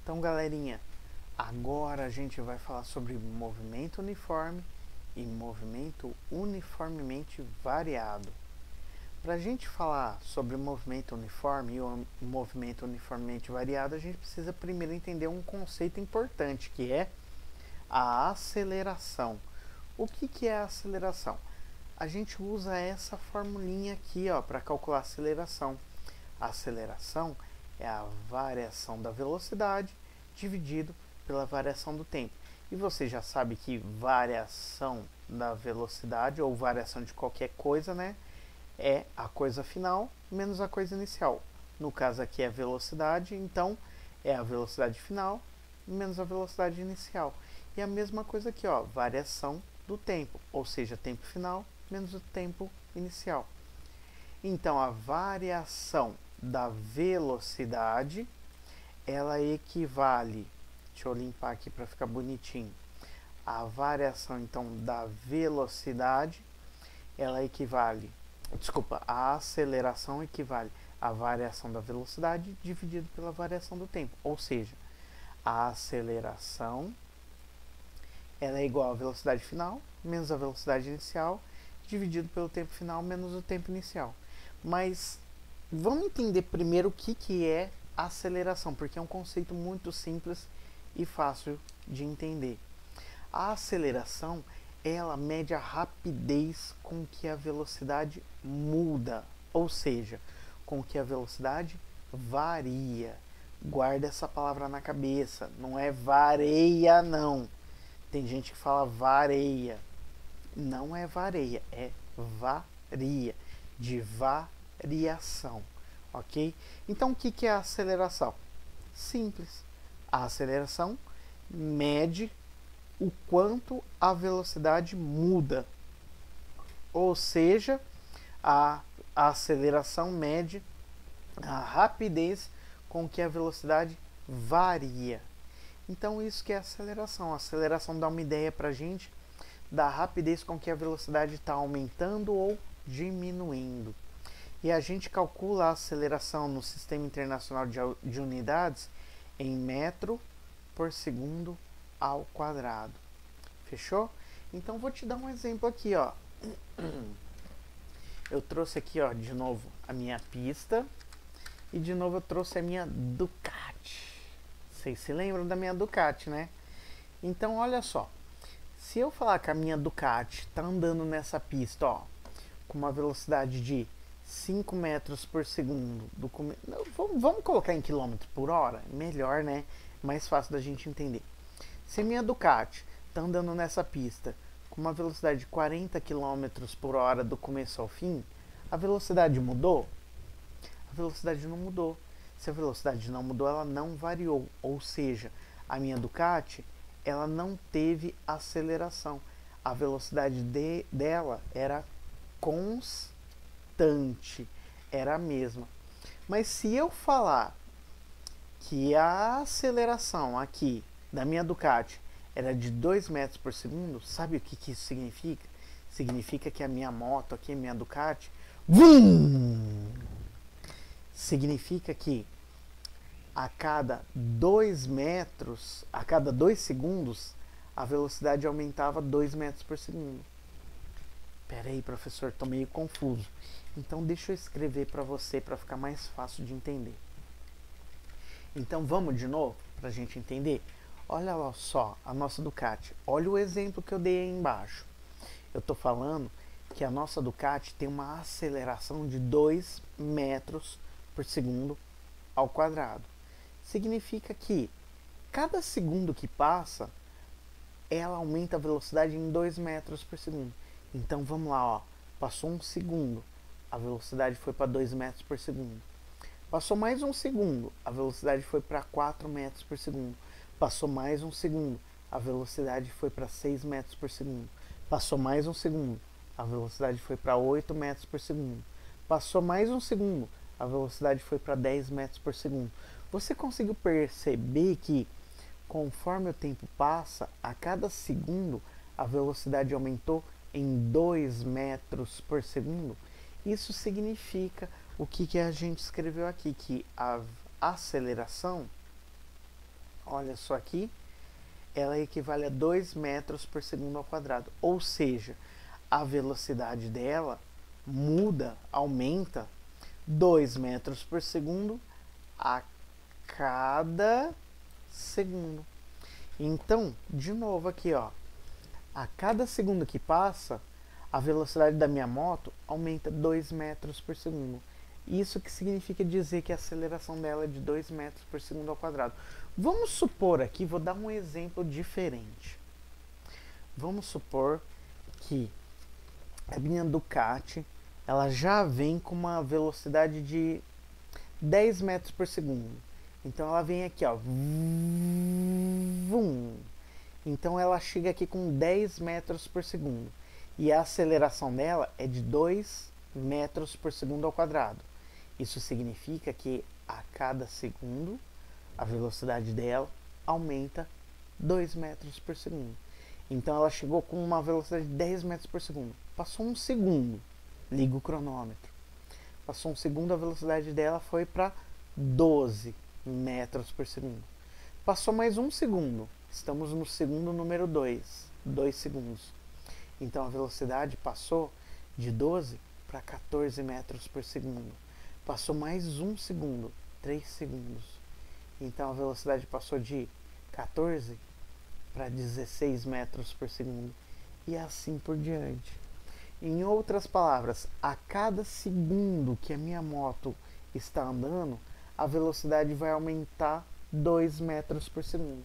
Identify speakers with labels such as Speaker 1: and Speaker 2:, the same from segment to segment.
Speaker 1: Então, galerinha, agora a gente vai falar sobre movimento uniforme e movimento uniformemente variado. Para a gente falar sobre o movimento uniforme e o movimento uniformemente variado, a gente precisa primeiro entender um conceito importante, que é a aceleração. O que é a aceleração? A gente usa essa formulinha aqui para calcular a aceleração. A aceleração é a variação da velocidade dividido pela variação do tempo. E você já sabe que variação da velocidade ou variação de qualquer coisa, né, é a coisa final menos a coisa inicial. No caso aqui é velocidade, então é a velocidade final menos a velocidade inicial. E a mesma coisa aqui, variação do tempo, ou seja, tempo final menos o tempo inicial. Então a variação da velocidade, ela equivale, deixa eu limpar aqui para ficar bonitinho, a variação então da velocidade, ela equivale, a aceleração equivale à variação da velocidade dividido pela variação do tempo, ou seja, a aceleração ela é igual à velocidade final menos a velocidade inicial dividido pelo tempo final menos o tempo inicial. Mas vamos entender primeiro o que é aceleração, porque é um conceito muito simples e fácil de entender. A aceleração, ela mede a rapidez com que a velocidade muda, ou seja, com que a velocidade varia. Guarda essa palavra na cabeça, não é vareia não. Tem gente que fala vareia. Não é vareia, é varia, de variação, ok? Então o que é a aceleração? Simples. A aceleração mede o quanto a velocidade muda, ou seja, a aceleração mede a rapidez com que a velocidade varia. Então isso que é aceleração. A aceleração dá uma ideia para a gente da rapidez com que a velocidade está aumentando ou diminuindo. E a gente calcula a aceleração no Sistema Internacional de Unidades em metro por segundo ao quadrado. Fechou? Então vou te dar um exemplo aqui, Eu trouxe aqui, de novo a minha pista e de novo eu trouxe a minha Ducati. Vocês se lembram da minha Ducati, né? Então olha só, se eu falar que a minha Ducati está andando nessa pista, com uma velocidade de 5 metros por segundo, vamos colocar em quilômetros por hora, melhor, né? Mais fácil da gente entender. Se a minha Ducati está andando nessa pista com uma velocidade de 40 km por hora do começo ao fim, a velocidade mudou? A velocidade não mudou. Se a velocidade não mudou, ela não variou, ou seja, a minha Ducati ela não teve aceleração. A velocidade dela era constante, era a mesma. Mas se eu falar que a aceleração aqui da minha Ducati era de 2 metros por segundo, sabe o que isso significa? Significa que a minha moto aqui, a minha Ducati, significa que a cada 2 metros, a cada 2 segundos, a velocidade aumentava 2 metros por segundo. Pera aí, professor, tô meio confuso. Então deixa eu escrever para você para ficar mais fácil de entender. Então vamos de novo para a gente entender? Olha lá só a nossa Ducati. Olha o exemplo que eu dei aí embaixo. Eu tô falando que a nossa Ducati tem uma aceleração de 2 metros por segundo ao quadrado. Significa que cada segundo que passa, ela aumenta a velocidade em 2 metros por segundo. Então vamos lá, passou um segundo, a velocidade foi para 2 metros por segundo. Passou mais um segundo, a velocidade foi para 4 metros por segundo. Passou mais um segundo, a velocidade foi para 6 metros por segundo. Passou mais um segundo, a velocidade foi para 8 metros por segundo. Passou mais um segundo, a velocidade foi para 10 metros por segundo. Você conseguiu perceber que conforme o tempo passa, a cada segundo a velocidade aumentou em 2 metros por segundo? Isso significa o que a gente escreveu aqui, que a aceleração olha só aqui, ela equivale a 2 metros por segundo ao quadrado. Ou seja, a velocidade dela muda, aumenta 2 metros por segundo a cada segundo. Então, de novo aqui, ó, a cada segundo que passa, a velocidade da minha moto aumenta 2 metros por segundo. Isso que significa dizer que a aceleração dela é de 2 metros por segundo ao quadrado. Vamos supor aqui, vou dar um exemplo diferente. Vamos supor que a minha Ducati, ela já vem com uma velocidade de 10 metros por segundo. Então ela vem aqui, ó. Vum. Então ela chega aqui com 10 metros por segundo. E a aceleração dela é de 2 metros por segundo ao quadrado. Isso significa que a cada segundo a velocidade dela aumenta 2 metros por segundo. Então ela chegou com uma velocidade de 10 metros por segundo. Passou um segundo, liga o cronômetro. Passou um segundo, a velocidade dela foi para 12 metros por segundo. Passou mais um segundo, estamos no segundo número 2, 2 segundos. Então a velocidade passou de 12 para 14 metros por segundo. Passou mais um segundo, 3 segundos. Então a velocidade passou de 14 para 16 metros por segundo. E assim por diante. Em outras palavras, a cada segundo que a minha moto está andando, a velocidade vai aumentar 2 metros por segundo.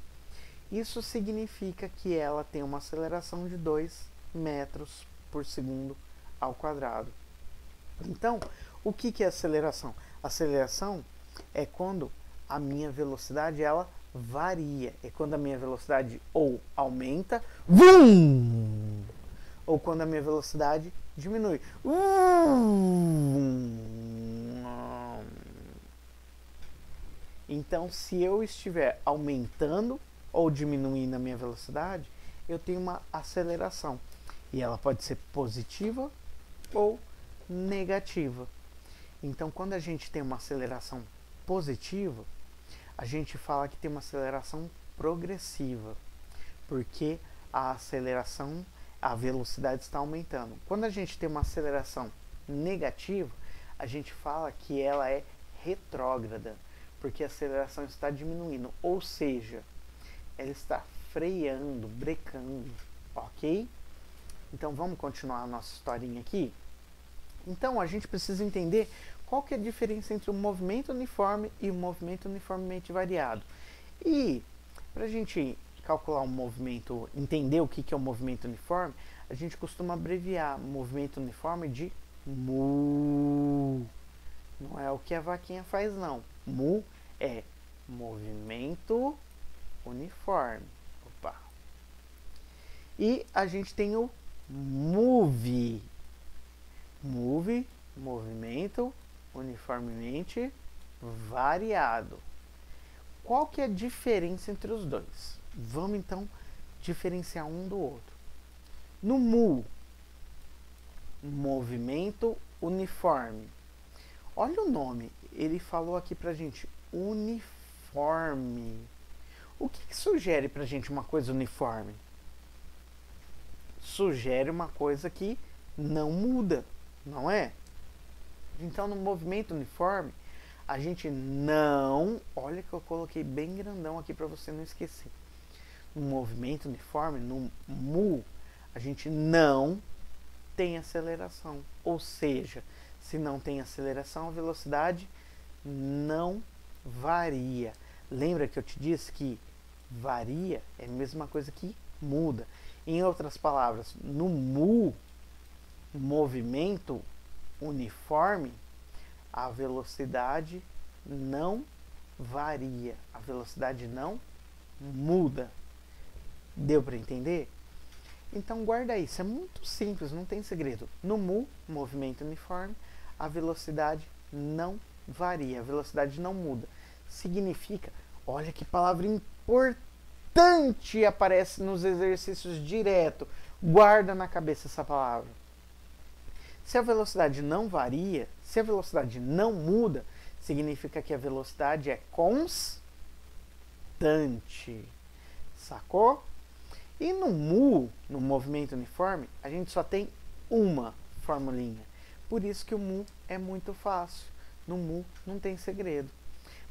Speaker 1: Isso significa que ela tem uma aceleração de 2 metros por segundo ao quadrado. Então, o que é aceleração? Aceleração é quando a minha velocidade ela varia. É quando a minha velocidade ou aumenta, vum! Ou quando a minha velocidade diminui. Então, se eu estiver aumentando ou diminuindo a minha velocidade, eu tenho uma aceleração. E ela pode ser positiva ou negativa. Então, quando a gente tem uma aceleração positiva, a gente fala que tem uma aceleração progressiva, porque a aceleração, a velocidade está aumentando. Quando a gente tem uma aceleração negativa, a gente fala que ela é retrógrada, porque a aceleração está diminuindo, ou seja, ela está freando, brecando, ok? Então vamos continuar a nossa historinha aqui? Então a gente precisa entender qual que é a diferença entre o movimento uniforme e o movimento uniformemente variado. E para a gente calcular um movimento, entender o que é o movimento uniforme, a gente costuma abreviar movimento uniforme de mu. Não é o que a vaquinha faz não. Mu é movimento uniforme. Opa. E a gente tem o move. Move, movimento uniformemente variado. Qual que é a diferença entre os dois? Vamos então diferenciar um do outro. No mu, movimento uniforme. Olha o nome, ele falou aqui pra gente, uniforme. O que sugere pra gente uma coisa uniforme? Sugere uma coisa que não muda, não é? Então, no movimento uniforme, a gente não... Olha que eu coloquei bem grandão aqui para você não esquecer. No movimento uniforme, no mu, a gente não tem aceleração. Ou seja, se não tem aceleração, a velocidade não varia. Lembra que eu te disse que varia é a mesma coisa que muda. Em outras palavras, no mu, movimento uniforme, a velocidade não varia, a velocidade não muda. Deu para entender? Então guarda isso, é muito simples, não tem segredo. No mu, movimento uniforme, a velocidade não varia, a velocidade não muda. Significa, olha que palavra importante aparece nos exercícios direto. Guarda na cabeça essa palavra. Se a velocidade não varia, se a velocidade não muda, significa que a velocidade é constante. constante. Sacou? E no mu, no movimento uniforme, a gente só tem uma formulinha. Por isso que o mu é muito fácil. No mu não tem segredo.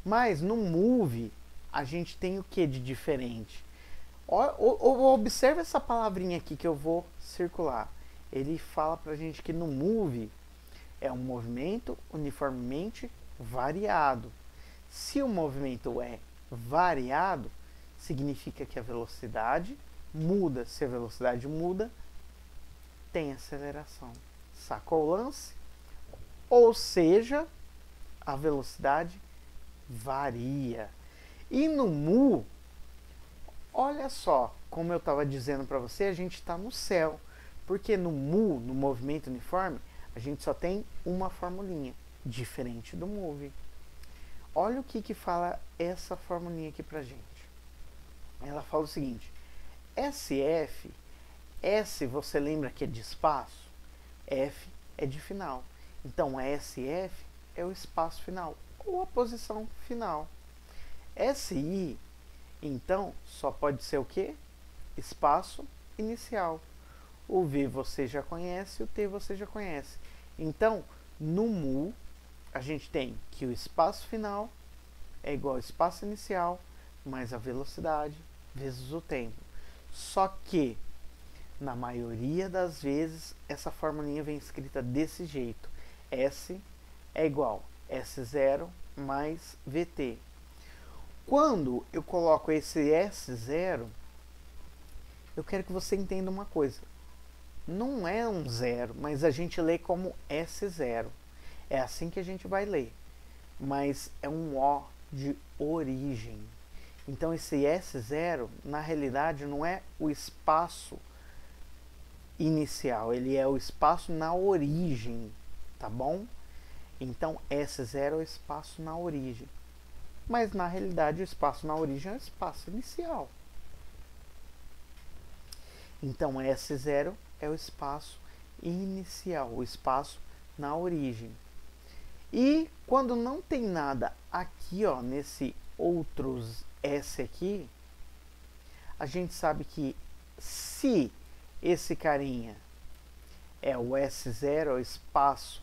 Speaker 1: Mas no move, a gente tem o que de diferente? Observe essa palavrinha aqui que eu vou circular. Ele fala pra gente que no move é um movimento uniformemente variado. Se o movimento é variado, significa que a velocidade muda. Se a velocidade muda, tem aceleração. Sacou o lance? Ou seja, a velocidade varia. E no mu, olha só, como eu estava dizendo para você, a gente está no céu. Porque no mu, no movimento uniforme, a gente só tem uma formulinha, diferente do move. Olha o que fala essa formulinha aqui pra gente. Ela fala o seguinte: SF, S você lembra que é de espaço? F é de final. Então SF é o espaço final, ou a posição final. SI, então, só pode ser o quê? Espaço inicial. O V você já conhece, o T você já conhece. Então, no mu, a gente tem que o espaço final é igual ao espaço inicial mais a velocidade vezes o tempo. Só que, na maioria das vezes, essa formulinha vem escrita desse jeito. S é igual a S0 mais VT. Quando eu coloco esse S0, eu quero que você entenda uma coisa. Não é um zero, mas a gente lê como S0. É assim que a gente vai ler. Mas é um O de origem. Então esse S0, na realidade, não é o espaço inicial, ele é o espaço na origem, tá bom? Então S0 é o espaço na origem. Mas na realidade o espaço na origem é o espaço inicial. Então S0 é o espaço inicial, o espaço na origem. E quando não tem nada aqui, ó, nesse outros S aqui, a gente sabe que se esse carinha é o S0, é o espaço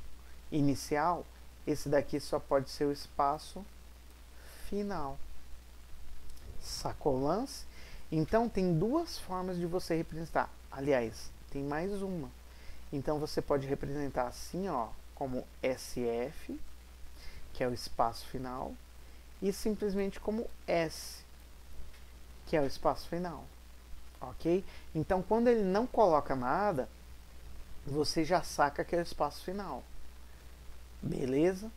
Speaker 1: inicial, esse daqui só pode ser o espaço final. Sacou o lance? Então tem duas formas de você representar. Aliás, tem mais uma. Então você pode representar assim, ó, como SF, que é o espaço final, e simplesmente como S, que é o espaço final. Ok? Então quando ele não coloca nada, você já saca que é o espaço final. Beleza?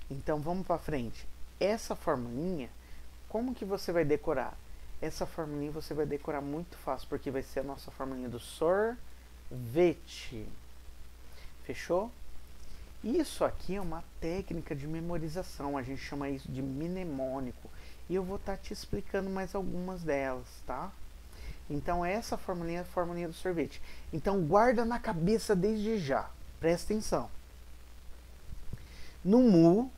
Speaker 1: Então vamos para frente. Essa formulinha, como que você vai decorar? Essa formulinha você vai decorar muito fácil, porque vai ser a nossa formulinha do sorvete. Fechou? Isso aqui é uma técnica de memorização, a gente chama isso de mnemônico. E eu vou estar te explicando mais algumas delas, tá? Então essa formulinha é a formulinha do sorvete. Então guarda na cabeça desde já. Presta atenção. No mu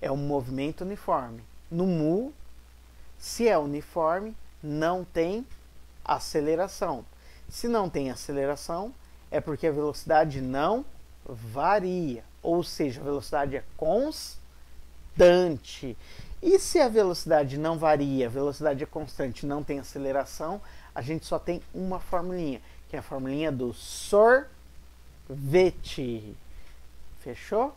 Speaker 1: é um movimento uniforme. No mu, se é uniforme, não tem aceleração. Se não tem aceleração, é porque a velocidade não varia. Ou seja, a velocidade é constante. E se a velocidade não varia, a velocidade é constante, não tem aceleração, a gente só tem uma formulinha, que é a formulinha do sorvete. Fechou?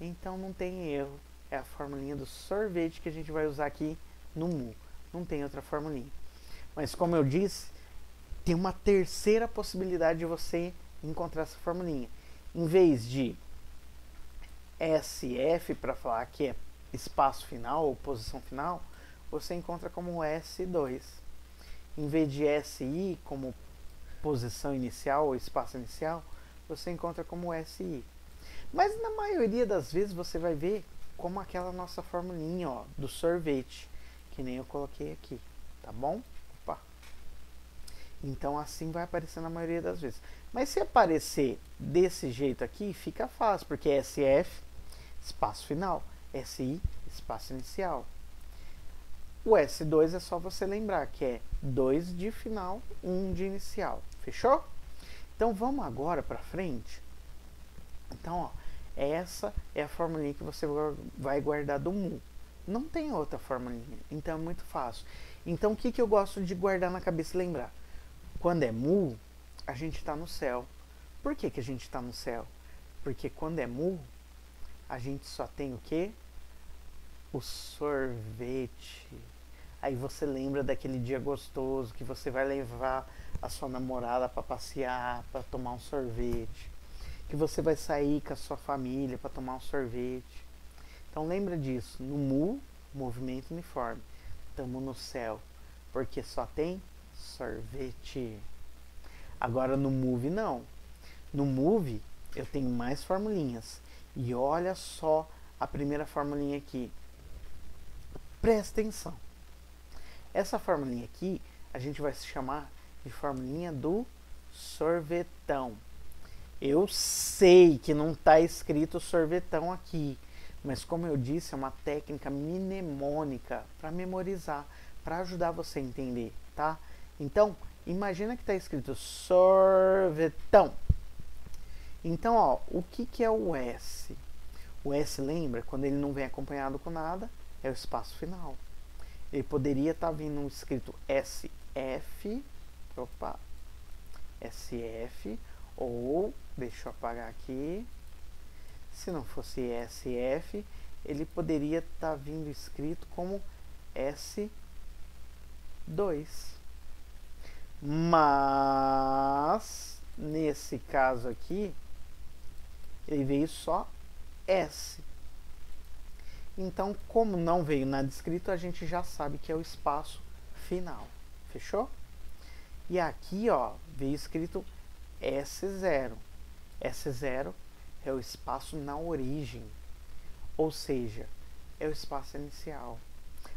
Speaker 1: Então não tem erro. É a formulinha do sorvete que a gente vai usar aqui no mu. Não tem outra formulinha. Mas como eu disse, tem uma terceira possibilidade de você encontrar essa formulinha. Em vez de SF, para falar que é espaço final ou posição final, você encontra como S2. Em vez de SI como posição inicial ou espaço inicial, você encontra como SI. Mas na maioria das vezes você vai ver como aquela nossa formulinha, ó, do sorvete, que nem eu coloquei aqui, tá bom? Opa. Então assim vai aparecer na maioria das vezes. Mas se aparecer desse jeito aqui, fica fácil, porque é SF, espaço final, SI, espaço inicial. O S2 é só você lembrar que é 2 de final, 1 de inicial. Fechou? Então vamos agora para frente. Então, ó, essa é a formulinha que você vai guardar do mu. Não tem outra formulinha, então é muito fácil. Então o que eu gosto de guardar na cabeça e lembrar? Quando é mu, a gente está no céu. Por que a gente está no céu? Porque quando é mu, a gente só tem o quê? O sorvete. Aí você lembra daquele dia gostoso que você vai levar a sua namorada para passear, para tomar um sorvete. Que você vai sair com a sua família para tomar um sorvete. Então lembra disso. No mu, movimento uniforme. Estamos no céu, porque só tem sorvete. Agora no move não. No move eu tenho mais formulinhas. E olha só a primeira formulinha aqui. Presta atenção. Essa formulinha aqui a gente vai se chamar de formulinha do sorvetão. Eu sei que não está escrito sorvetão aqui, mas como eu disse, é uma técnica mnemônica para memorizar, para ajudar você a entender, tá? Então, imagina que está escrito sorvetão. Então, ó, o que é o S? O S, lembra, quando ele não vem acompanhado com nada, é o espaço final. Ele poderia estar vindo escrito SF, SF, ou, deixa eu apagar aqui, se não fosse SF, ele poderia estar vindo escrito como S2. Mas, nesse caso aqui, ele veio só S. Então, como não veio nada escrito, a gente já sabe que é o espaço final. Fechou? E aqui, ó, veio escrito S0. S0 é o espaço na origem, ou seja, é o espaço inicial.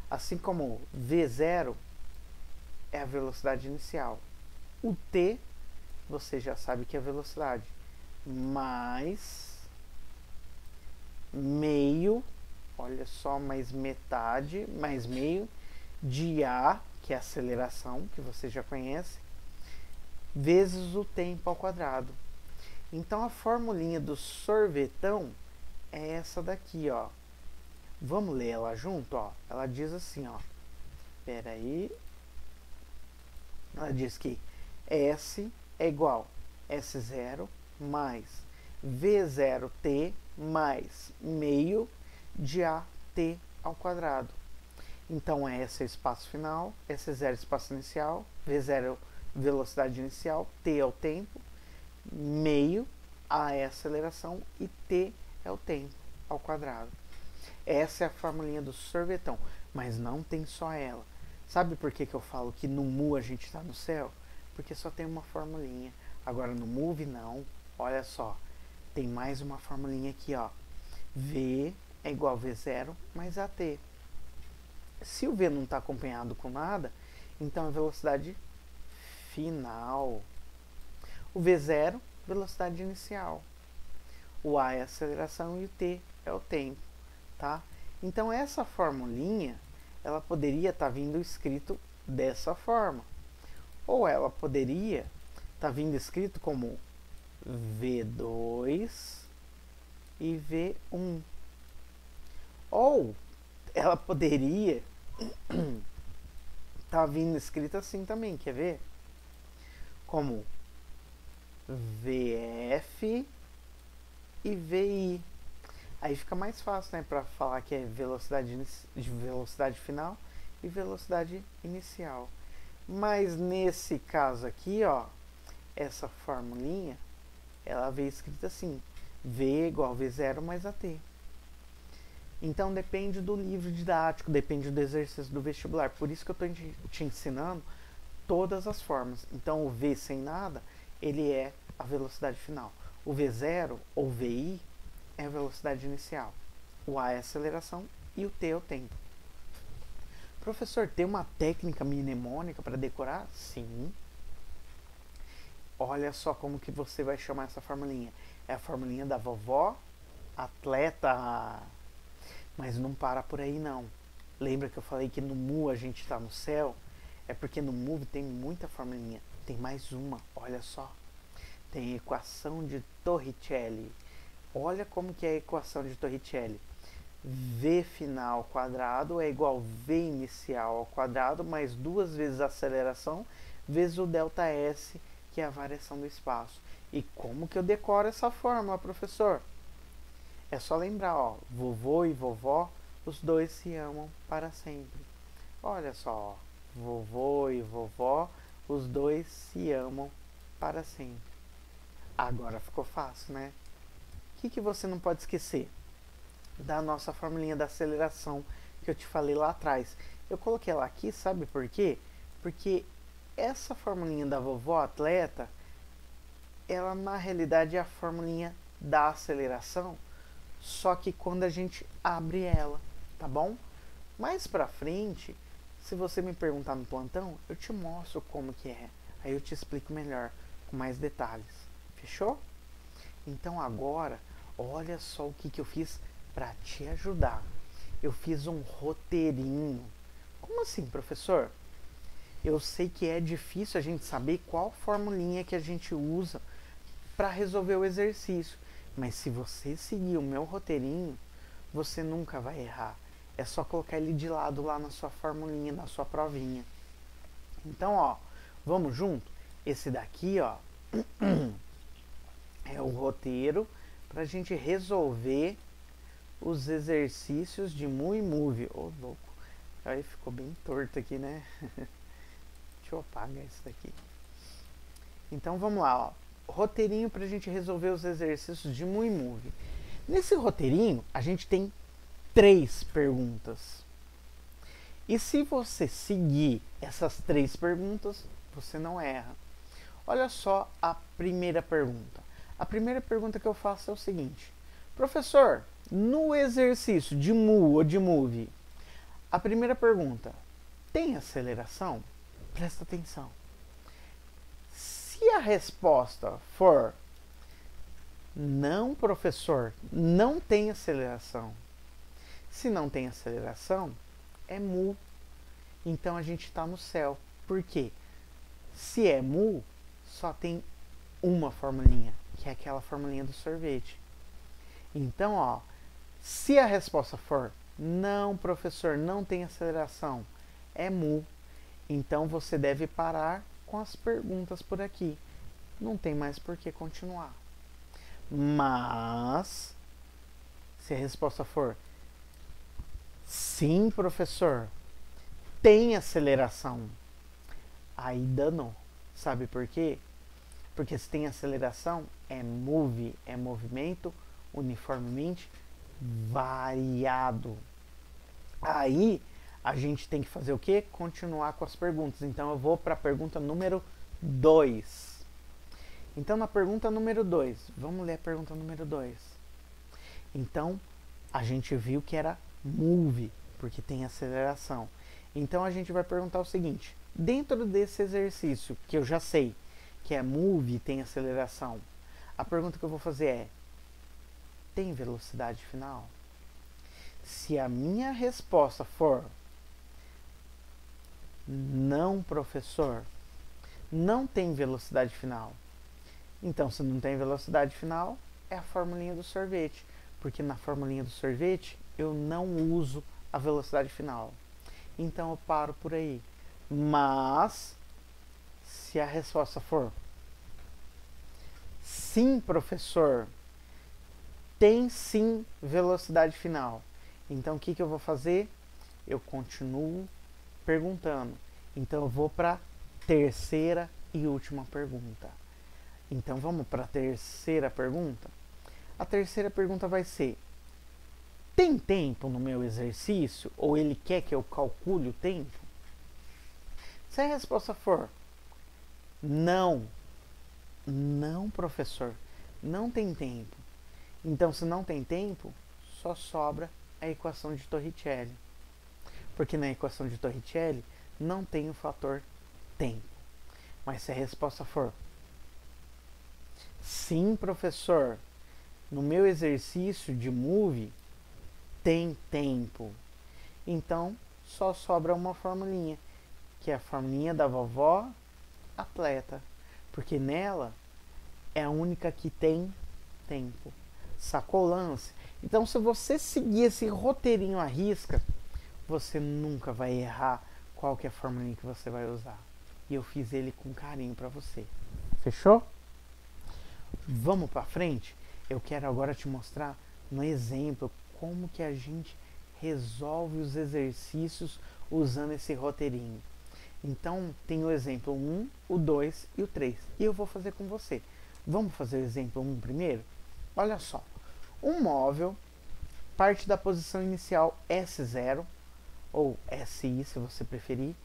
Speaker 1: Assim como V0 é a velocidade inicial. O T, você já sabe que é a velocidade, mais meio, olha só, mais metade, mais meio de A, que é a aceleração, que você já conhece, vezes o tempo ao quadrado. Então a formulinha do sorvetão é essa daqui, ó. Vamos ler ela junto, ó. Ela diz assim, ó. Espera aí. Ela diz que S é igual S0 mais V0t mais meio de AT ao quadrado. Então S é o espaço final, S0 é o espaço inicial, V0 é velocidade inicial, T é o tempo, meio, A é a aceleração e T é o tempo ao quadrado. Essa é a formulinha do sorvetão, mas não tem só ela. Sabe por que eu falo que no mu a gente está no céu? Porque só tem uma formulinha. Agora no move não. Olha só, tem mais uma formulinha aqui, ó. V é igual a V0 mais AT. Se o V não está acompanhado com nada, então é velocidade final. O V0, velocidade inicial. O A é a aceleração e o T é o tempo, tá? Então essa formulinha, ela poderia estar vindo escrito dessa forma. Ou ela poderia estar vindo escrito como V2 e V1. Ou ela poderia estar vindo escrito assim também, quer ver? Como VF e VI. Aí fica mais fácil, né, para falar que é velocidade final e velocidade inicial. Mas nesse caso aqui, ó, essa formulinha, ela veio escrita assim: V igual a V0 mais AT. Então depende do livro didático, depende do exercício do vestibular. Por isso que eu estou te ensinando todas as formas. Então o V sem nada, ele é a velocidade final. O V0 ou VI é a velocidade inicial. O A é a aceleração e o T é o tempo. Professor, tem uma técnica mnemônica para decorar? Sim. Olha só como que você vai chamar essa formulinha. É a formulinha da vovó atleta. Mas não para por aí não. Lembra que eu falei que no mu a gente está no céu? É porque no move tem muita formulinha. Tem mais uma, olha só. Tem a equação de Torricelli. Olha como que é a equação de Torricelli. V final ao quadrado é igual a V inicial ao quadrado mais 2 vezes a aceleração vezes o ΔS, que é a variação do espaço. E como que eu decoro essa fórmula, professor? É só lembrar, ó, vovô e vovó, os dois se amam para sempre. Olha só, ó, vovô e vovó, os dois se amam para sempre. Agora ficou fácil, né? O que você não pode esquecer? Da nossa formulinha da aceleração que eu te falei lá atrás. Eu coloquei ela aqui, sabe por quê? Porque essa formulinha da vovó atleta, ela na realidade é a formulinha da aceleração, só que quando a gente abre ela, tá bom? Mais pra frente, se você me perguntar no plantão, eu te mostro como que é. Aí eu te explico melhor, com mais detalhes. Fechou? Então agora, olha só o que eu fiz para te ajudar. Eu fiz um roteirinho. Como assim, professor? Eu sei que é difícil a gente saber qual formulinha que a gente usa para resolver o exercício. Mas se você seguir o meu roteirinho, você nunca vai errar. É só colocar ele de lado lá na sua formulinha, na sua provinha. Então, ó, vamos junto? Esse daqui, ó, é o roteiro para a gente resolver os exercícios de mu e move. Ô, louco. Aí ficou bem torto aqui, né? Deixa eu apagar isso daqui. Então, vamos lá, ó. Roteirinho para a gente resolver os exercícios de mu e move. Nesse roteirinho, a gente tem 3 perguntas. E se você seguir essas 3 perguntas, você não erra. Olha só a primeira pergunta. A primeira pergunta que eu faço é o seguinte: professor, no exercício de mu ou de move, a primeira pergunta, tem aceleração? Presta atenção. Se a resposta for não, professor, não tem aceleração. Se não tem aceleração, é mu. Então a gente está no céu. Por quê? Se é mu, só tem uma formulinha, que é aquela formulinha do sorvete. Então, ó, se a resposta for não, professor, não tem aceleração, é mu. Então você deve parar com as perguntas por aqui. Não tem mais por que continuar. Mas, se a resposta for sim, professor, tem aceleração, aí danou. Sabe por quê? Porque se tem aceleração, é move, é movimento uniformemente variado. Aí a gente tem que fazer o quê? Continuar com as perguntas. Então eu vou para a pergunta número 2. Então na pergunta número 2, vamos ler a pergunta número 2. Então a gente viu que era move, porque tem aceleração. Então a gente vai perguntar o seguinte: dentro desse exercício, que eu já sei que é move e tem aceleração, a pergunta que eu vou fazer é: tem velocidade final? Se a minha resposta for não, professor, não tem velocidade final. Então, se não tem velocidade final, é a formulinha do sorvete. Porque na formulinha do sorvete, eu não uso a velocidade final. Então, eu paro por aí. Mas, se a resposta for sim, professor, tem sim velocidade final. Então, o que eu vou fazer? Eu continuo perguntando. Então, eu vou para a terceira e última pergunta. Então, vamos para a terceira pergunta? A terceira pergunta vai ser: tem tempo no meu exercício? Ou ele quer que eu calcule o tempo? Se a resposta for não, não, professor, não tem tempo. Então, se não tem tempo, só sobra a equação de Torricelli. Porque na equação de Torricelli não tem o fator tempo. Mas se a resposta for sim, professor, no meu exercício de move tem tempo. Então, só sobra uma formulinha, que é a formulinha da vovó atleta, porque nela é a única que tem tempo. Sacou o lance? Então, se você seguir esse roteirinho à risca, você nunca vai errar qual que é a formulinha que você vai usar. E eu fiz ele com carinho para você. Fechou? Vamos para frente? Eu quero agora te mostrar no exemplo como que a gente resolve os exercícios usando esse roteirinho. Então, tem o exemplo 1, o 2 e o 3. E eu vou fazer com você. Vamos fazer o exemplo 1 primeiro? Olha só. Um móvel parte da posição inicial S0, ou SI se você preferir.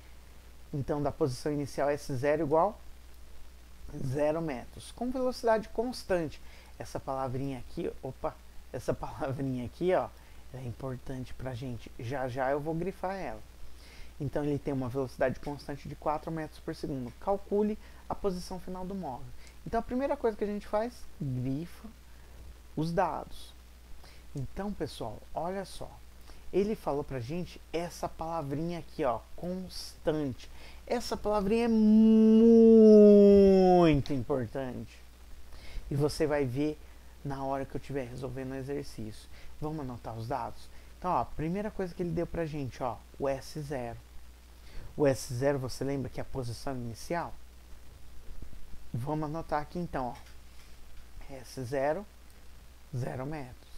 Speaker 1: Então, da posição inicial S0 igual 0 metros, com velocidade constante. Essa palavrinha aqui, essa palavrinha aqui, ó, é importante pra gente. Já já eu vou grifar ela. Então ele tem uma velocidade constante de 4 metros por segundo. Calcule a posição final do móvel. Então a primeira coisa que a gente faz, grifa os dados. Então, pessoal, olha só. Ele falou pra gente essa palavrinha aqui, ó, constante. Essa palavrinha é muito importante. E você vai ver na hora que eu estiver resolvendo o exercício. Vamos anotar os dados? Então, ó, a primeira coisa que ele deu pra gente, ó, o S0. O S0, você lembra que é a posição inicial? Vamos anotar aqui então, ó. S0, 0 metros.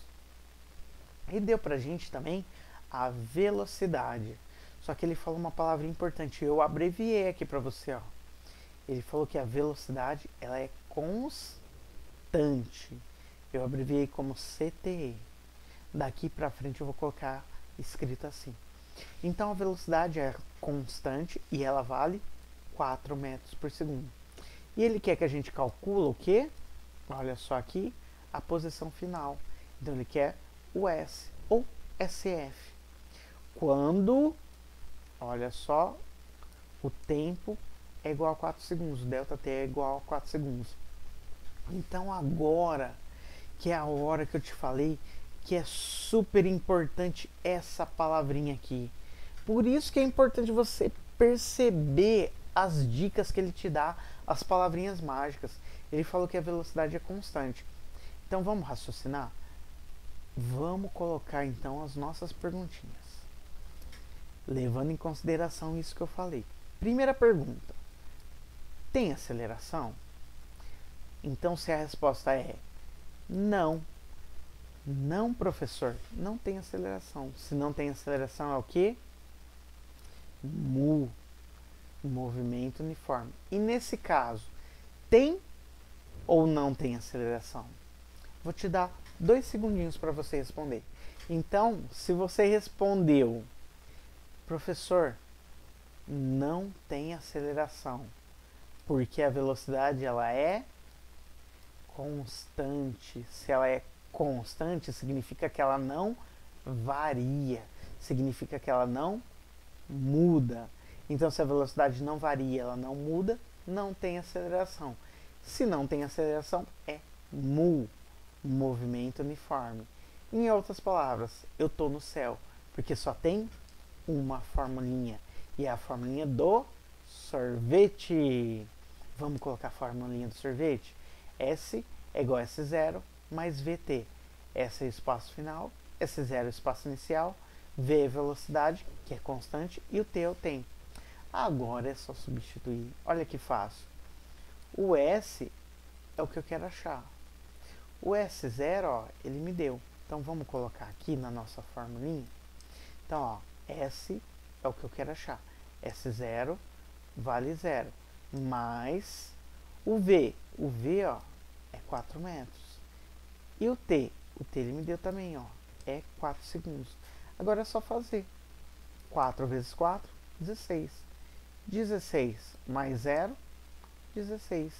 Speaker 1: E deu pra gente também a velocidade. Só que ele falou uma palavra importante, eu abreviei aqui pra você, ó. Ele falou que a velocidade, ela é constante. Eu abreviei como CTE. Daqui pra frente eu vou colocar escrito assim. Então a velocidade é constante e ela vale 4 metros por segundo. E ele quer que a gente calcule o quê? Olha só aqui, a posição final. Então ele quer o S ou SF. Quando, olha só, o tempo é igual a 4 segundos, o ΔT é igual a 4 segundos. Então agora, que é a hora que eu te falei, que é super importante essa palavrinha aqui. Por isso que é importante você perceber as dicas que ele te dá, as palavrinhas mágicas. Ele falou que a velocidade é constante. Então vamos raciocinar? Vamos colocar então as nossas perguntinhas, levando em consideração isso que eu falei. Primeira pergunta: tem aceleração? Então, se a resposta é não, não, professor, não tem aceleração. Se não tem aceleração, é o que? MU, movimento uniforme. E nesse caso, tem ou não tem aceleração? Vou te dar 2 segundinhos para você responder. Então, se você respondeu, professor, não tem aceleração, porque a velocidade ela é constante. Se ela é constante, significa que ela não varia, significa que ela não muda. Então, se a velocidade não varia, ela não muda, não tem aceleração. Se não tem aceleração, é MU, movimento uniforme. Em outras palavras, eu estou no céu, porque só tem uma formulinha, e é a formulinha do sorvete. Vamos colocar a formulinha do sorvete? S é igual a S0 mais VT. S é o espaço final, S0 é o espaço inicial, V é a velocidade, que é constante, e o T é o tempo. Agora é só substituir. Olha que fácil. O S é o que eu quero achar. O S0, ó, ele me deu. Então vamos colocar aqui na nossa formulinha. Então, ó, S é o que eu quero achar. S0 vale 0. Mais o V. O V, ó, é 4 metros. E o T? O T ele me deu também, ó, é 4 segundos. Agora é só fazer. 4 vezes 4, 16. 16 mais 0, 16.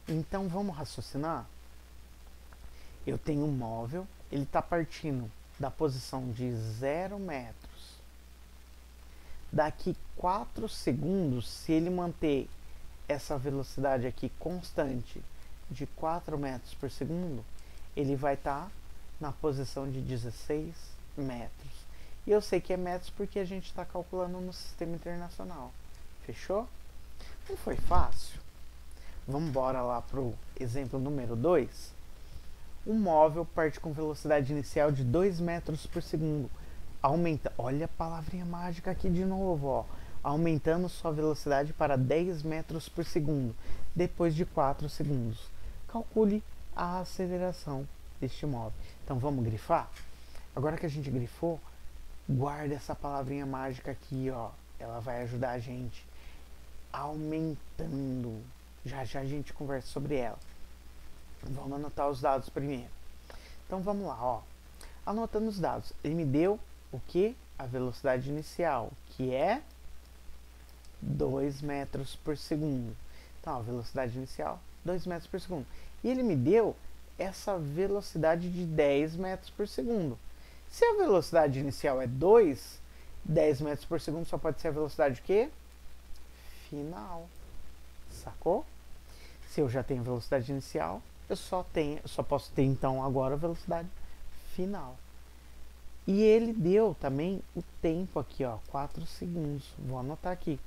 Speaker 1: Então vamos raciocinar? Eu tenho um móvel, ele está partindo da posição de 0 metros. Daqui 4 segundos, se ele manter essa velocidade aqui constante de 4 metros por segundo, ele vai estar na posição de 16 metros. E eu sei que é metros porque a gente está calculando no sistema internacional. Fechou? Não foi fácil? Vamos embora lá para o exemplo número 2. Um móvel parte com velocidade inicial de 2 metros por segundo. Aumenta, olha a palavrinha mágica aqui de novo, ó. Aumentando sua velocidade para 10 metros por segundo, depois de 4 segundos. Calcule a aceleração deste móvel. Então vamos grifar? Agora que a gente grifou, guarda essa palavrinha mágica aqui, ó. Ela vai ajudar a gente. Aumentando. Já já a gente conversa sobre ela. Vamos anotar os dados primeiro. Então vamos lá, ó. Anotando os dados. Ele me deu o que? A velocidade inicial, que é 2 metros por segundo. Então, a velocidade inicial, 2 metros por segundo. E ele me deu essa velocidade de 10 metros por segundo. Se a velocidade inicial é 2, 10 metros por segundo só pode ser a velocidade o quê? Final. Sacou? Se eu já tenho a velocidade inicial, eu só posso ter então agora a velocidade final. E ele deu também o tempo aqui, ó, 4 segundos. Vou anotar aqui.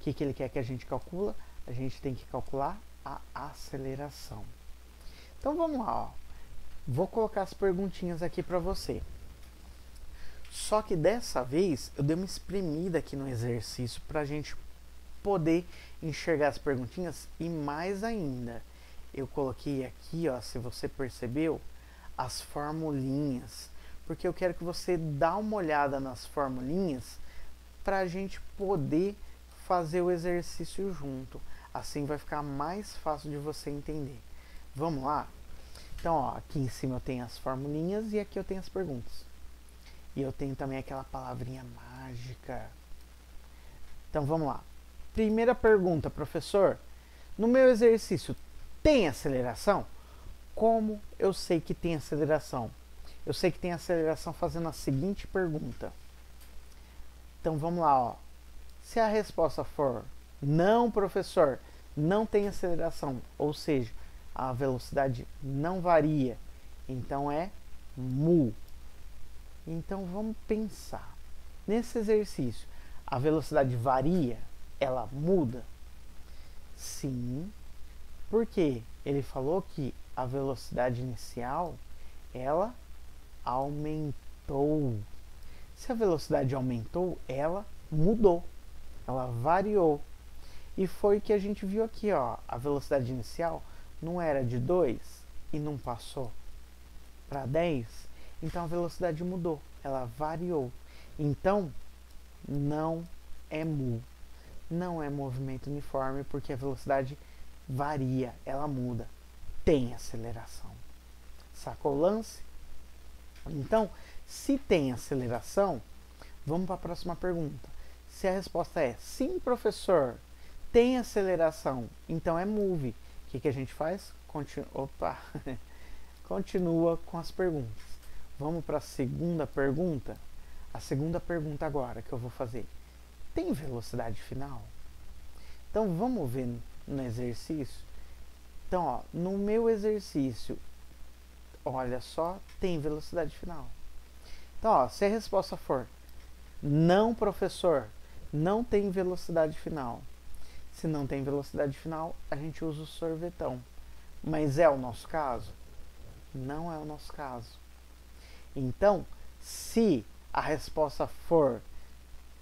Speaker 1: O que ele quer que a gente calcula? A gente tem que calcular a aceleração. Então vamos lá, ó. Vou colocar as perguntinhas aqui para você. Só que dessa vez eu dei uma espremida aqui no exercício para a gente poder enxergar as perguntinhas e mais ainda. Eu coloquei aqui, ó, se você percebeu, as formulinhas. Porque eu quero que você dá uma olhada nas formulinhas para a gente poder fazer o exercício junto. Assim vai ficar mais fácil de você entender. Vamos lá? Então, ó, aqui em cima eu tenho as formulinhas e aqui eu tenho as perguntas. E eu tenho também aquela palavrinha mágica. Então, vamos lá. Primeira pergunta, professor. No meu exercício, tem aceleração? Como eu sei que tem aceleração? Eu sei que tem aceleração fazendo a seguinte pergunta. Então, vamos lá, ó. Se a resposta for não, professor, não tem aceleração, ou seja, a velocidade não varia, então é mu. Então vamos pensar. Nesse exercício, a velocidade varia? Ela muda? Sim. Por quê? Ele falou que a velocidade inicial, ela aumentou. Se a velocidade aumentou, ela mudou. Ela variou. E foi o que a gente viu aqui, ó. A velocidade inicial não era de 2 e não passou para 10. Então a velocidade mudou. Ela variou. Então, não é mu. Não é movimento uniforme porque a velocidade varia. Ela muda. Tem aceleração. Sacou o lance? Então, se tem aceleração, vamos para a próxima pergunta. Se a resposta é sim, professor, tem aceleração, então é move. O que a gente faz? Continua com as perguntas. Vamos para a segunda pergunta? A segunda pergunta agora que eu vou fazer. Tem velocidade final? Então vamos ver no exercício. Então, ó, no meu exercício, olha só, tem velocidade final. Então, ó, se a resposta for não, professor, não tem velocidade final. Se não tem velocidade final, a gente usa o sorvetão. Mas é o nosso caso? Não é o nosso caso. Então, se a resposta for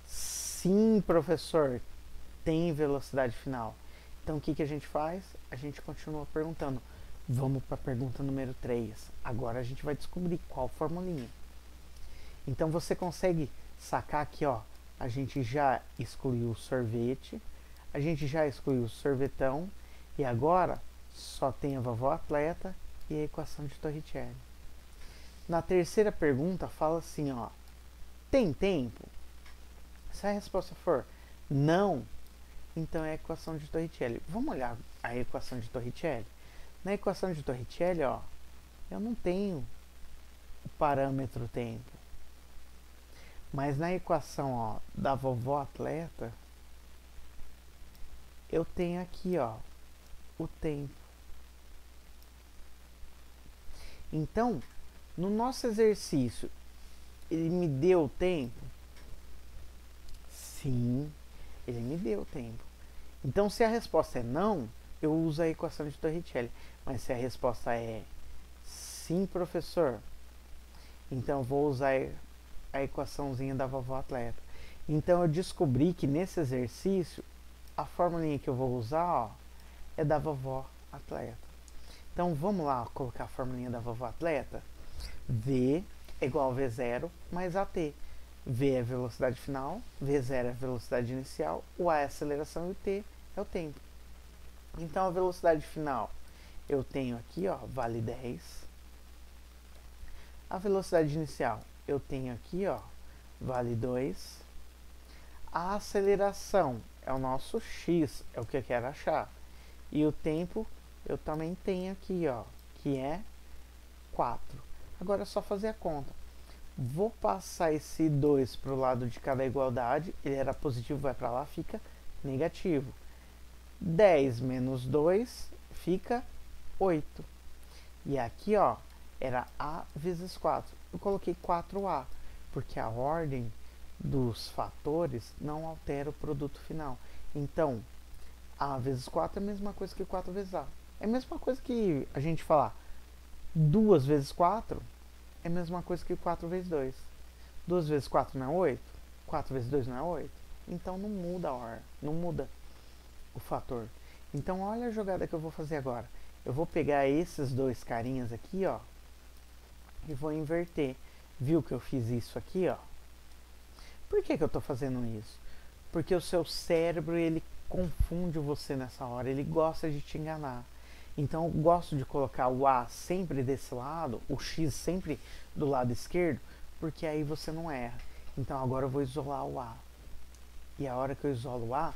Speaker 1: sim, professor, tem velocidade final. Então, o que a gente faz? A gente continua perguntando. Vamos para a pergunta número 3. Agora a gente vai descobrir qual formulinha. Então, você consegue sacar aqui, ó. A gente já excluiu o sorvete, a gente já excluiu o sorvetão, e agora só tem a vovó atleta e a equação de Torricelli. Na terceira pergunta, fala assim, ó. Tem tempo? Se a resposta for não, então é a equação de Torricelli. Vamos olhar a equação de Torricelli? Na equação de Torricelli, ó, eu não tenho o parâmetro tempo. Mas na equação, ó, da vovó atleta, eu tenho aqui, ó, o tempo. Então, no nosso exercício, ele me deu tempo? Sim, ele me deu tempo. Então, se a resposta é não, eu uso a equação de Torricelli. Mas se a resposta é sim, professor, então eu vou usar a equaçãozinha da vovó atleta. Então, eu descobri que nesse exercício, a formulinha que eu vou usar, ó, é da vovó atleta. Então, vamos lá colocar a formulinha da vovó atleta? V é igual a V0 mais AT. V é a velocidade final, V0 é a velocidade inicial, o A é a aceleração e o T é o tempo. Então, a velocidade final, eu tenho aqui, ó, vale 10. A velocidade inicial, eu tenho aqui, ó, vale 2. A aceleração é o nosso x, é o que eu quero achar. E o tempo, eu também tenho aqui, ó, que é 4. Agora é só fazer a conta. Vou passar esse 2 para o lado de cada igualdade. Ele era positivo, vai para lá, fica negativo. 10 menos 2 fica 8. E aqui, ó, era A vezes 4. Eu coloquei 4A, porque a ordem dos fatores não altera o produto final. Então, A vezes 4 é a mesma coisa que 4 vezes A. É a mesma coisa que a gente falar 2 vezes 4 é a mesma coisa que 4 vezes 2. 2 vezes 4 não é 8? 4 vezes 2 não é 8? Então não muda a ordem, não muda o fator. Então olha a jogada que eu vou fazer agora. Eu vou pegar esses dois carinhas aqui, ó, e vou inverter. Viu que eu fiz isso aqui, ó? Por que eu estou fazendo isso? Porque o seu cérebro, ele confunde você nessa hora, ele gosta de te enganar. Então eu gosto de colocar o A sempre desse lado, o X sempre do lado esquerdo, porque aí você não erra. Então agora eu vou isolar o A. E a hora que eu isolo o A,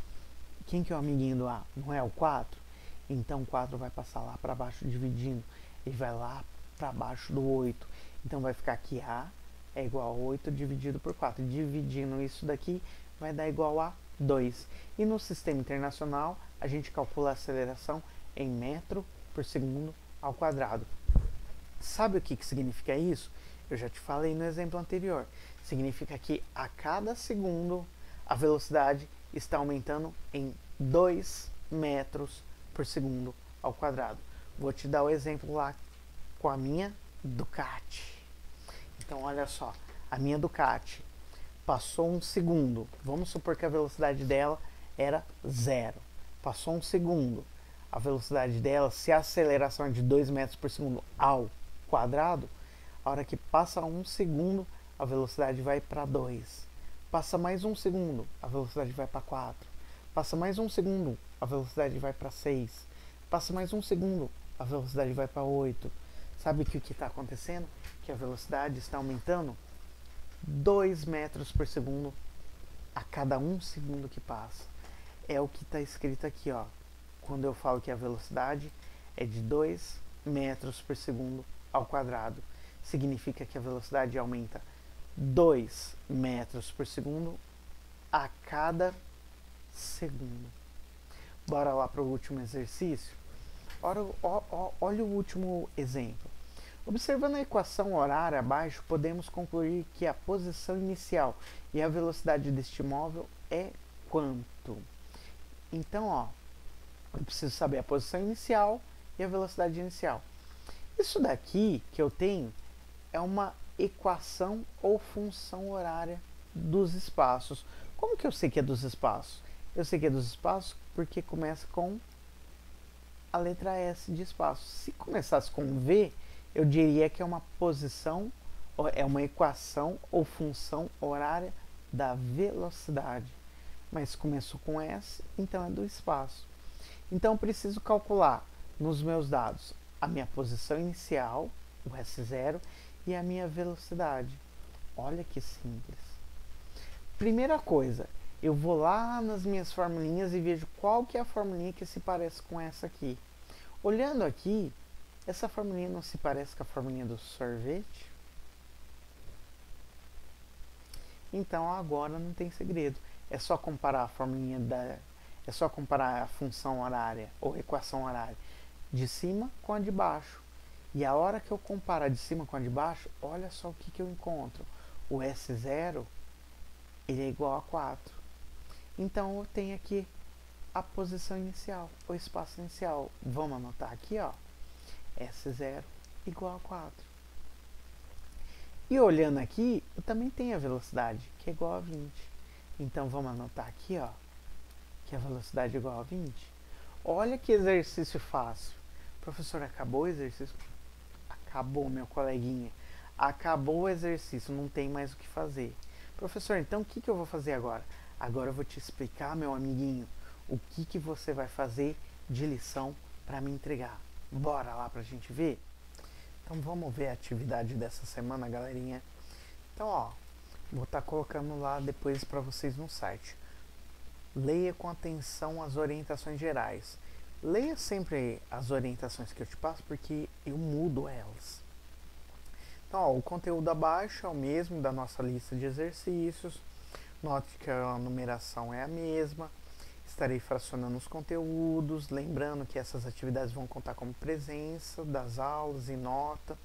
Speaker 1: quem que é o amiguinho do A? Não é o 4? Então o 4 vai passar lá para baixo dividindo. Ele vai lá para baixo do 8. Então vai ficar aqui A é igual a 8 dividido por 4. Dividindo isso daqui vai dar igual a 2. E no sistema internacional a gente calcula a aceleração em metro por segundo ao quadrado. Sabe o que significa isso? Eu já te falei no exemplo anterior. Significa que a cada segundo a velocidade está aumentando em 2 metros por segundo ao quadrado. Vou te dar o exemplo lá com a minha Ducati. Então olha só, a minha Ducati passou um segundo. Vamos supor que a velocidade dela era 0. Passou um segundo. A velocidade dela, se a aceleração é de 2 metros por segundo ao quadrado, a hora que passa um segundo, a velocidade vai para 2. Passa mais um segundo, a velocidade vai para 4. Passa mais um segundo, a velocidade vai para 6. Passa mais um segundo, a velocidade vai para 8. Sabe o que está acontecendo? Que a velocidade está aumentando 2 metros por segundo a cada um segundo que passa. É o que está escrito aqui, ó. Quando eu falo que a velocidade é de 2 metros por segundo ao quadrado. Significa que a velocidade aumenta 2 metros por segundo a cada segundo. Bora lá para o último exercício? Olha o último exemplo. Observando a equação horária abaixo, podemos concluir que a posição inicial e a velocidade deste móvel é quanto? Então, ó, eu preciso saber a posição inicial e a velocidade inicial. Isso daqui que eu tenho é uma equação ou função horária dos espaços. Como que eu sei que é dos espaços? Eu sei que é dos espaços porque começa com a letra S de espaço. Se começasse com V, eu diria que é uma posição, é uma equação ou função horária da velocidade. Mas começou com S, então é do espaço. Então eu preciso calcular nos meus dados a minha posição inicial, o S0, e a minha velocidade. Olha que simples. Primeira coisa, eu vou lá nas minhas formulinhas e vejo qual que é a formulinha que se parece com essa aqui. Olhando aqui, essa formulinha não se parece com a formulinha do sorvete? Então agora não tem segredo. É só comparar a formulinha é só comparar a função horária ou equação horária de cima com a de baixo. E a hora que eu comparar de cima com a de baixo, olha só o que eu encontro. o S0 ele é igual a 4. Então eu tenho aqui a posição inicial, o espaço inicial. Vamos anotar aqui, ó, S0 igual a 4. E olhando aqui, eu também tenho a velocidade, que é igual a 20. Então vamos anotar aqui, ó, que a velocidade é igual a 20. Olha que exercício fácil. Professor, acabou o exercício? Acabou, meu coleguinha. Acabou o exercício, não tem mais o que fazer. Professor, então o que eu vou fazer agora? Agora eu vou te explicar, meu amiguinho, o que você vai fazer de lição para me entregar. Bora lá pra gente ver? Então vamos ver a atividade dessa semana, galerinha. Então, ó, vou estar colocando lá depois para vocês no site. Leia com atenção as orientações gerais. Leia sempre as orientações que eu te passo, porque eu mudo elas. Então, ó, o conteúdo abaixo é o mesmo da nossa lista de exercícios. Note que a numeração é a mesma. Estarei fracionando os conteúdos, lembrando que essas atividades vão contar como presença das aulas e nota.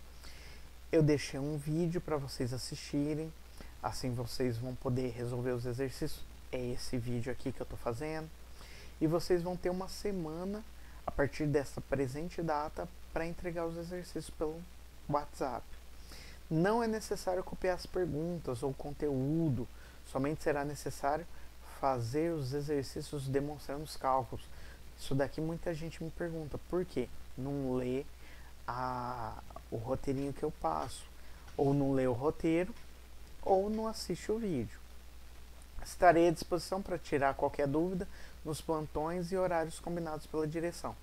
Speaker 1: Eu deixei um vídeo para vocês assistirem, assim vocês vão poder resolver os exercícios. É esse vídeo aqui que eu estou fazendo. E vocês vão ter uma semana, a partir dessa presente data, para entregar os exercícios pelo WhatsApp. Não é necessário copiar as perguntas ou o conteúdo, somente será necessário fazer os exercícios demonstrando os cálculos. Isso daqui muita gente me pergunta, por quê? Não lê o roteirinho que eu passo, ou não lê o roteiro, ou não assiste o vídeo. Estarei à disposição para tirar qualquer dúvida nos plantões e horários combinados pela direção.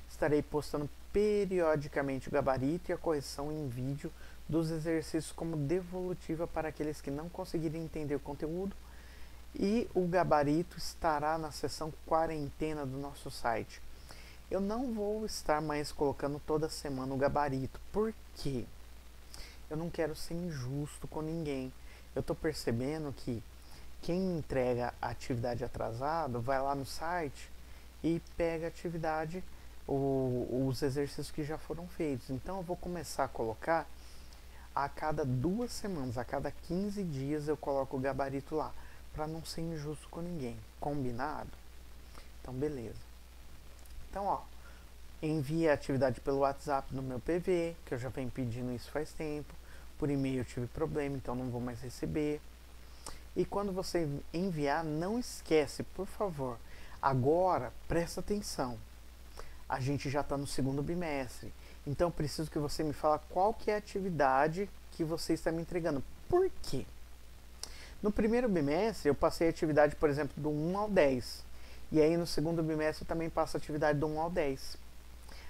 Speaker 1: Estarei postando periodicamente o gabarito e a correção em vídeo dos exercícios como devolutiva para aqueles que não conseguirem entender o conteúdo, e o gabarito estará na seção quarentena do nosso site. Eu não vou estar mais colocando toda semana o gabarito, porque eu não quero ser injusto com ninguém. Eu estou percebendo que quem entrega a atividade atrasada vai lá no site e pega a atividade, os exercícios que já foram feitos. Então eu vou começar a colocar a cada 2 semanas, a cada 15 dias eu coloco o gabarito lá, para não ser injusto com ninguém. Combinado? Então beleza. Então, ó, envie a atividade pelo WhatsApp no meu PV, que eu já venho pedindo isso faz tempo. Por e-mail eu tive problema, então não vou mais receber. E quando você enviar, não esquece, por favor. Agora, presta atenção. A gente já está no segundo bimestre. Então eu preciso que você me fale qual que é a atividade que você está me entregando. Por quê? No primeiro bimestre eu passei a atividade, por exemplo, do 1 ao 10. E aí no segundo bimestre eu também passo a atividade do 1 ao 10.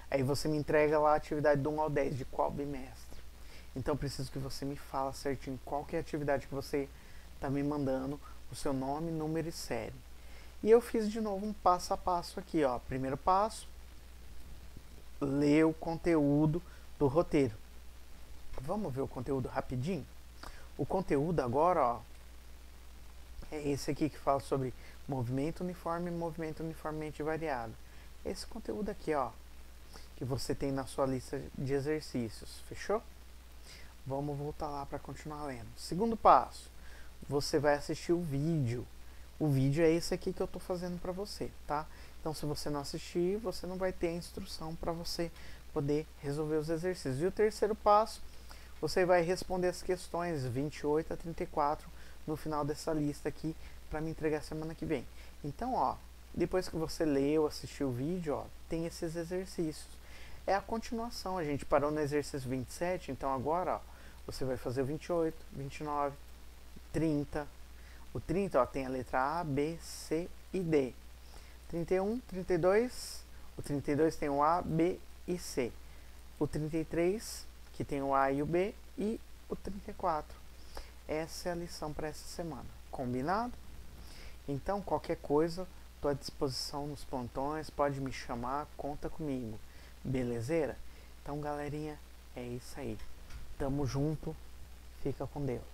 Speaker 1: Aí você me entrega lá a atividade do 1 ao 10, de qual bimestre. Então eu preciso que você me fale certinho qual que é a atividade que você está me mandando, o seu nome, número e série. E eu fiz de novo um passo a passo aqui, ó. Primeiro passo, ler o conteúdo do roteiro. Vamos ver o conteúdo rapidinho? O conteúdo agora, ó, é esse aqui que fala sobre movimento uniforme e movimento uniformemente variado. Esse conteúdo aqui, ó, que você tem na sua lista de exercícios, fechou? Vamos voltar lá para continuar lendo. Segundo passo, você vai assistir o vídeo. O vídeo é esse aqui que eu estou fazendo para você, tá? Então, se você não assistir, você não vai ter a instrução para você poder resolver os exercícios. E o terceiro passo, você vai responder as questões 28 a 34 no final dessa lista aqui para me entregar semana que vem. Então, ó, depois que você leu, assistiu o vídeo, ó, tem esses exercícios. É a continuação, a gente parou no exercício 27, então agora, ó, você vai fazer o 28, 29, 30. O 30, ó, tem a letra A, B, C e D. 31, 32, o 32 tem o A, B e C. O 33, que tem o A e o B, e o 34. Essa é a lição para essa semana. Combinado? Então, qualquer coisa, estou à disposição nos plantões, pode me chamar, conta comigo. Belezeira? Então, galerinha, é isso aí. Tamo junto. Fica com Deus.